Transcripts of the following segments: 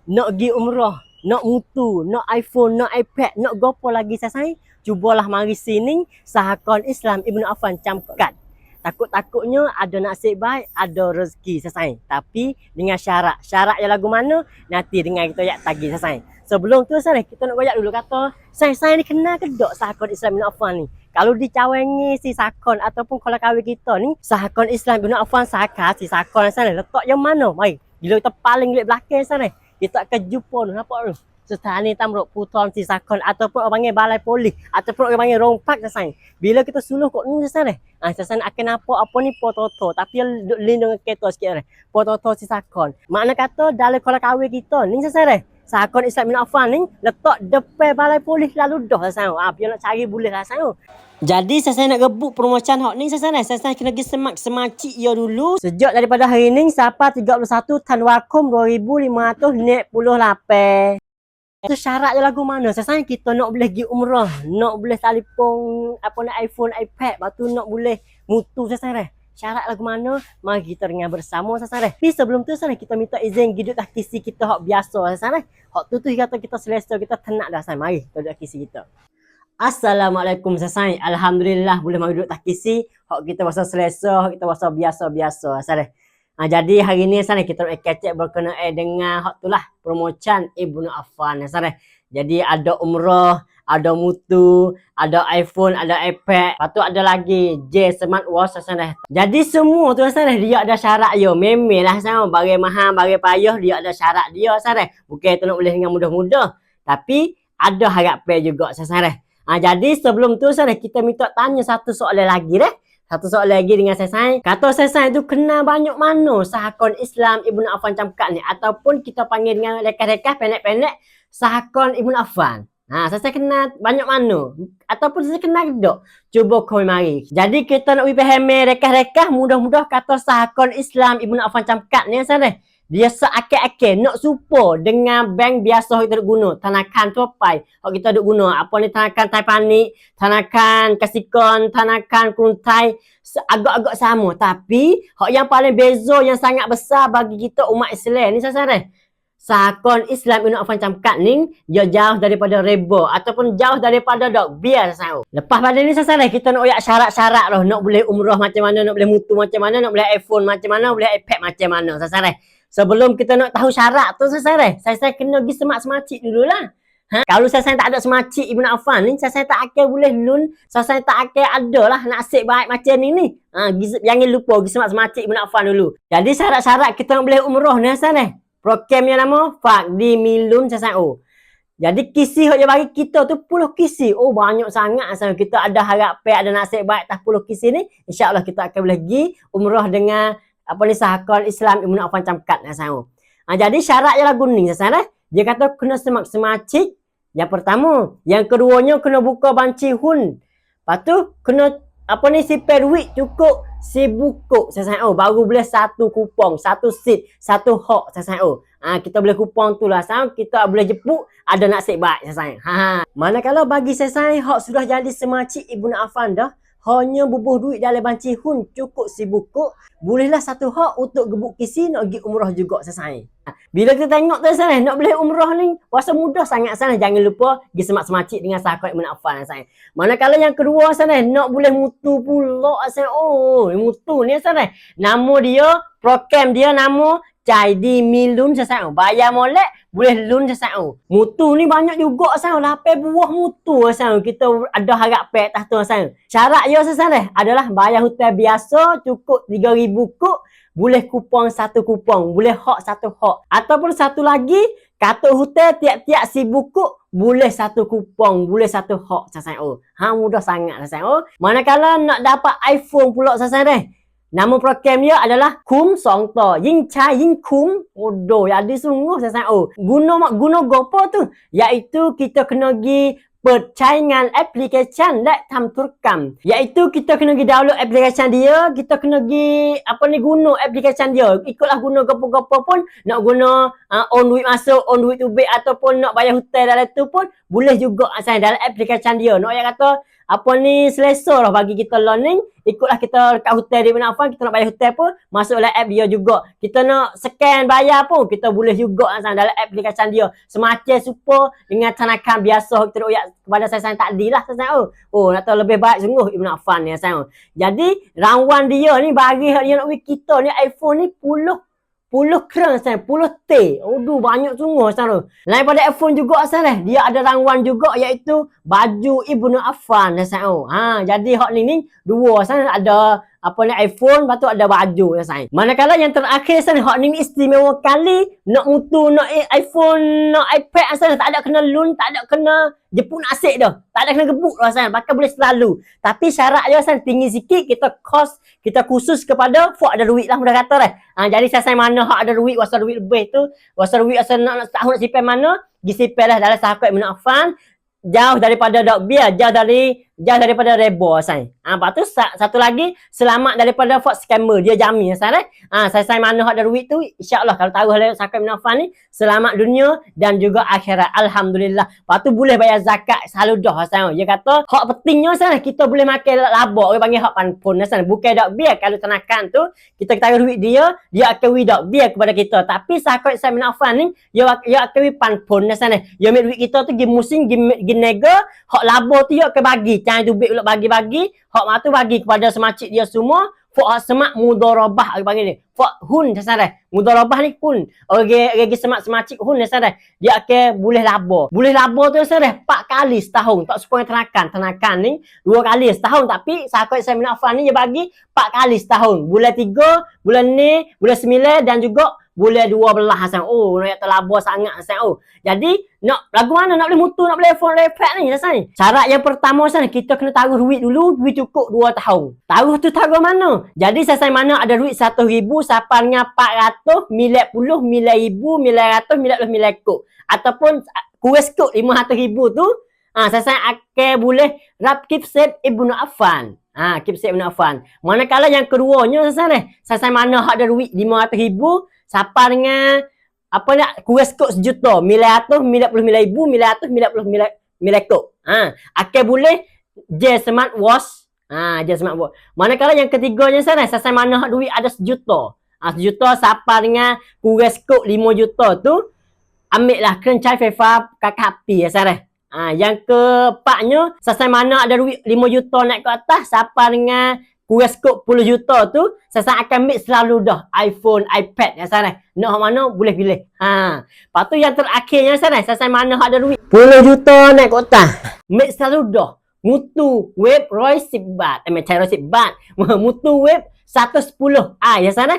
nak pergi umrah, nak mutu, nak iPhone, nak iPad, nak gopo lagi sasai, cubalah mari sini Sahakon Islam Ibnu Affan Camkat. Takut-takutnya ada nasib baik, ada rezeki sasai. Tapi dengan syarat. Syarat yang lagu mana? Nanti dengan kita yak tagih sasai. Sebelum tu sasai, kita nak goyak dulu kata, saya ni kenal ke dok Sahakon Islam Ibnu Affan ni? Kalau dicawengi si Sakon ataupun kalau kahwin kita ni, Sahakon Islam Ibnu Affan Sahaka, si Sakon sana letak yang mana? Mari, bila kita paling lihat belakang sana, kita akan jumpa tu, nampak tu? Stani Tamruk Puton si Sakon ataupun orang panggil balai polis ataupun orang panggil rompak sasai. Bila kita suluh kat ni sasai. Sasai akan nampak apa ni foto-foto tapi duk lindung kereta sikit dah. Foto-foto si Sakon. Makna kata dalam kalau kahwin kita ni sasai. Sahakon Islam Ibnu Affan ni letak depan balai polis lalu dah sasai. Biar nak cari boleh sasai. Jadi saya nak gebuk promotion hot ni saya kena pergi semak semacik ya dulu. Sejak daripada hari ni sampai 31 Tanwakum 2588. Itu syarat je lagu mana? Saya kita nak boleh pergi umrah, nak boleh telefon apa nak iPhone, iPad, lepas tu nak boleh mutu saya. Syarat lagu mana? Mari kita dengar bersama saya. Tapi sebelum tu saya kita minta izin hidup tak kisi kita hak biasa saya. Hak tu kata kita selesa, kita tenang dah saya. Mari kita duduk kisi kita. Assalamualaikum sasai. Alhamdulillah boleh mari duduk tak kisi. Hak kita bahasa selesa, hak kita bahasa biasa-biasa saya. Jadi hari ni sana kita nak kecek berkenaan dengan hak tulah promotion Ibnu Affan sana. Jadi ada umrah, ada mutu, ada iPhone, ada iPad, lepas tu ada lagi J smartwatch sana. Jadi semua tu sana dia ada syarat yo. Memelah sana bagi mahal, bagi payah dia ada syarat dia sana. Bukan tu nak boleh dengan mudah-mudah, tapi ada harapan juga sana. Jadi sebelum tu sana kita minta tanya satu soalan lagi deh. Satu soalan lagi dengan saya. Kata saya tu kenal banyak mana Sahakon Islam Ibnu Affan Camkat ni ataupun kita panggil dengan rekas-rekas pendek-pendek Sahakon Ibnu Affan. Saya kenal banyak mana ataupun saya kenal tak? Cuba kau mari. Jadi kita nak faham rekas-rekas mudah-mudah kata Sahakon Islam Ibnu Affan Camkat ni saya. Dia seakal-akal nak supo dengan bank biasa kita duk guna, Tanakan Topai. Hak kita duk guna apa ni Tanakan Taipani, Tanakan Kasikon, Tanakan Kuntai agak-agak sama tapi hak yang paling beza yang sangat besar bagi kita umat Islam ni sasaran. Sahakon Islam Ibnu Affan Camkat ni dia jauh daripada riba ataupun jauh daripada dok biar sasaran. Lepas pada ni sasaran kita nak oyak syarat-syarat lah, nak boleh umrah macam mana, nak boleh mutu macam mana, nak boleh iPhone macam mana, boleh iPad macam mana sasaran. Sebelum kita nak tahu syarat tu saya kena pergi semak-semacik dululah. Kalau saya tak ada semacik Ibnu Affan ni, saya tak akan boleh lun, saya tak akan ada lah nasib baik macam ni. Jangan lupa pergi semak-semacik Ibnu Affan dulu. Jadi syarat-syarat kita nak boleh umrah ni saya. Programnya nama Faqdi Milun Sasao. Jadi kisi yang bagi kita tu 10 kisi. Oh banyak sangat asal kita ada harapan, ada nasib baik atas 10 kisi ni. InsyaAllah kita akan boleh pergi umrah dengan apa ni Sahakon Islam Ibnu Affan Camkat sama. Jadi syarat yang lagu ni saya. Dia kata kena semak-semacik. Yang pertama, yang keduanya kena buka banci hun. Lepas tu kena apa ni sipir duit cukup si buku saya. Baru boleh satu kupong, satu seat, satu hak saya. Kita boleh kupong tu lah saya. Kita boleh jepuk ada nasib baik saya. Manakala bagi saya hak sudah jadi semacik Ibnu Affan dah. Hanya bubuh duit dalam banci hun cukup si buku. Bolehlah satu hak untuk gebuk kisi nak pergi umrah juga selesai. Bila kita tengok tu selesai, nak boleh umrah ni puasa mudah sangat sana. Jangan lupa pergi semak-semacik dengan Sahakon Ibnu Affan selesai. Manakala yang kedua sana, nak boleh mutu pula selesai. Oh, mutu ni selesai. Nama dia, program dia nama Caidi Milun selesai. Bayar molek, boleh lun selesai. Mutu ni banyak juga selesai. 8 buah mutu selesai. Kita ada harapan atas tu selesai. Syarat dia selesai adalah bayar hotel biasa cukup 3,000 kuk. Boleh kupong satu kupong. Boleh hak satu hak. Ataupun satu lagi, kata hotel tiap-tiap 1,000 kuk. Boleh satu kupong. Boleh satu hak selesai. Mudah sangat selesai. Manakala nak dapat iPhone pula selesai. Nama program dia adalah Kum Song To. Yin Cha Yin Kum. Odoh, jadi sungguh saya. Guna gopo tu? Iaitu kita kena pergi persaingan aplikasi let tam turkam. Iaitu kita kena pergi download aplikasi dia, kita kena pergi guna aplikasi dia. Ikutlah guna gopo-gopo pun nak guna on duit masuk, on duit tubik ataupun nak bayar hotel dalam tu pun boleh juga saya dalam aplikasi dia. Nak kata apa ni selesa lah bagi kita learning. Ikutlah kita dekat hotel di Ibn Affan, kita nak bayar hotel pun masuklah app dia juga. Kita nak scan bayar pun kita boleh juga dalam aplikasi dia. Semacam super dengan tanakan biasa kita nak kepada saya tadi lah saya. Oh, nak tahu lebih baik sungguh Ibn Affan ni saya. Jadi rangwan dia ni bagi dia nak kita ni iPhone ni 10 keren saya, 10 T. Aduh banyak sungguh saya. Lain pada iPhone juga saya. Dia ada rangwan juga iaitu baju Ibn Affan saya. Jadi hot ni dua saya ada apa ni iPhone, lepas tu ada baju saya. Manakala yang terakhir saya hot ni istimewa kali nak mutu nak iPhone, nak iPad saya tak ada kena loan, tak ada kena jepun asyik dah. Tak ada kena gebuk lah saya. Pakai boleh selalu. Tapi syarat dia saya tinggi sikit, kita khusus kepada fok ada duit lah mudah kata dah. Jadi saya mana hak ada duit, wasa duit lebih tu, wasa duit wasa nak setahun nak simpan mana, pergi simpan lah dalam sahabat Ibn Affan. Jauh daripada dok biar, jauh daripada rebo saya. Lepas tu satu lagi selamat daripada fraud scammer, dia jamin saya. Saya mana ada duit tu, insya-Allah kalau tahu hal sahabat Ibn Affan ni selamat dunia dan juga akhirat. Alhamdulillah. Lepas tu boleh bayar zakat selalu dah saya. Dia kata hak pentingnya saya kita boleh makan laba, orang panggil hak panpun saya. Bukan dok biar kalau tenakan tu kita taruh duit dia akan wi dok biar kepada kita. Tapi sahabat Ibn Affan ni dia akan wi panpun saya. Dia ambil duit kita tu gi musim gi nega, hak laba tu dia akan bagi. Jangan tu duit pula bagi-bagi, hak mak tu bagi kepada semacik dia semua. Fok hak semak mudharabah panggil ni. Fok hun saya. Mudharabah ni hun. Orang semacik hun saya. Dia akan boleh laba. Boleh laba tu saya 4 kali setahun. Tak supaya tenakan ni 2 kali setahun, tapi sahabat saya Ibn Affan ni dia bagi 4 kali setahun. Bulan 3, bulan ni, bulan 9 dan juga bulan 12 saya. Oh, nak terlaba sangat saya. Jadi nak lagu mana nak boleh mutu, nak boleh phone iPad ni saya. Syarat yang pertama saya kita kena taruh duit dulu, duit cukup 2 tahun. Taruh tu taruh mana? Jadi saya mana ada duit 1,000 sampai dengan 400, 90, 9,000, 900, 90 kok. Ataupun kuis kok 500,000 tu, saya akan boleh rap keep save Ibn Affan. Keep save Ibn Affan. Manakala yang keduanya saya mana ada duit 500,000 sampai dengan apa nak kuis kok 1,000,000, 999,000, 999 kok. Akan boleh J Smartwatch. J Smartwatch. Manakala yang ketiganya saya mana duit ada 1,000,000. 1,000,000 sampai dengan kuis kok 5 juta tu ambil lah kencai Faifah kakak api saya. Yang keempatnya saya mana ada duit 5 juta naik ke atas sampai dengan kuis kok 10 juta tu saya akan ambil selalu dah iPhone, iPad saya. Nak mana boleh pilih. Lepas tu yang terakhirnya saya mana ada duit 10 juta naik ke atas. Ambil selalu dah. Mutu web Roy Sibat. Macam Roy Sibat. Mutu web 110. Ya sana.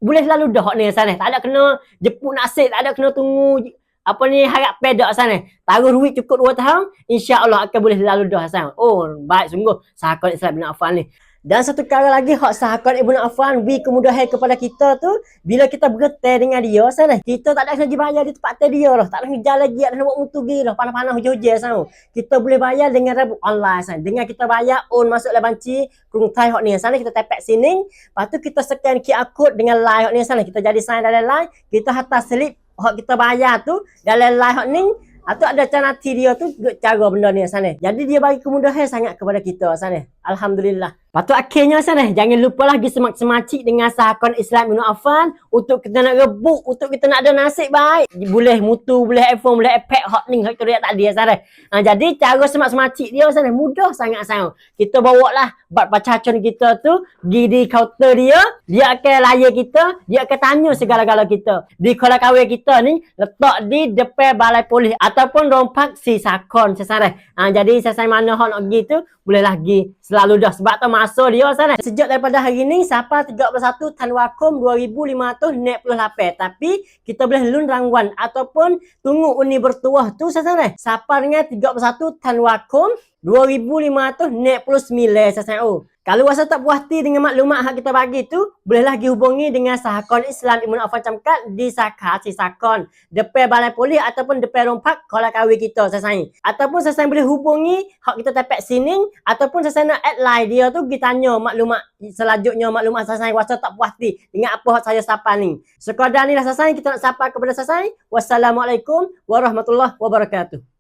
Boleh selalu dah hak ni sana. Tak ada kena jemput nasib, tak ada kena tunggu apa ni harap pedak sana. Taruh duit cukup 2 tahun, insya-Allah akan boleh lalu dah sana. Oh, baik sungguh sahabat Islam Ibn Affan ni. Dan satu perkara lagi hak sahabat Ibn Affan beri kemudahan kepada kita tu bila kita bergetar dengan dia sana. Kita tak ada kena bayar di tempat dia lah. Tak ada kena jalan lagi, tak ada buat mutu gila lah. Panas-panas hujan-hujan sana. Kita boleh bayar dengan rebut online sana. Dengan kita bayar masuk dalam banci kurung thai hak ni sana kita tap sini. Lepas tu kita scan QR code dengan line hak ni sana. Kita jadi sign dalam line, kita hantar slip hak kita bayar tu dalam line hak ni. Atau ada cara dia tu cara benda ni sana. Jadi dia bagi kemudahan sangat kepada kita sana. Alhamdulillah. Lepas tu akhirnya sana, jangan lupa lagi semacik dengan sahabat Islam Ibn Affan untuk kita nak rebut, untuk kita nak ada nasib baik. Boleh mutu, boleh iPhone, boleh iPad hot ni hak kita tak dia sana. Jadi cara semacik dia sana mudah sangat sana. Kita bawa lah bab pacacun kita tu pergi di counter dia akan layan kita, dia akan tanya segala-gala kita. Di kolam kawin kita ni letak di depan balai polis ataupun rompak si sakon sesara. Jadi saya mana hak nak pergi tu boleh lagi selalu dah sebab tu masa dia sana. Sejak daripada hari ni sampai 31 Tanuakum 2598. Tapi kita boleh lun rangwan ataupun tunggu uni bertuah tu sana. Sampai dengan 31 Tanuakum 2599 saya. Kalau rasa tak puas hati dengan maklumat yang kita bagi tu, boleh lagi hubungi dengan Sahakon Islam Ibn Affan Camkat di Sakar si Sakon, depan balai polis ataupun depan rompak kolam kawin kita saya. Ataupun saya boleh hubungi hak kita tapak sini ataupun saya nak add line dia tu kita tanya maklumat selanjutnya, maklumat saya rasa tak puas hati dengan apa hak saya sapa ni. Sekadar ni lah saya kita nak sapa kepada saya. Wassalamualaikum warahmatullahi wabarakatuh.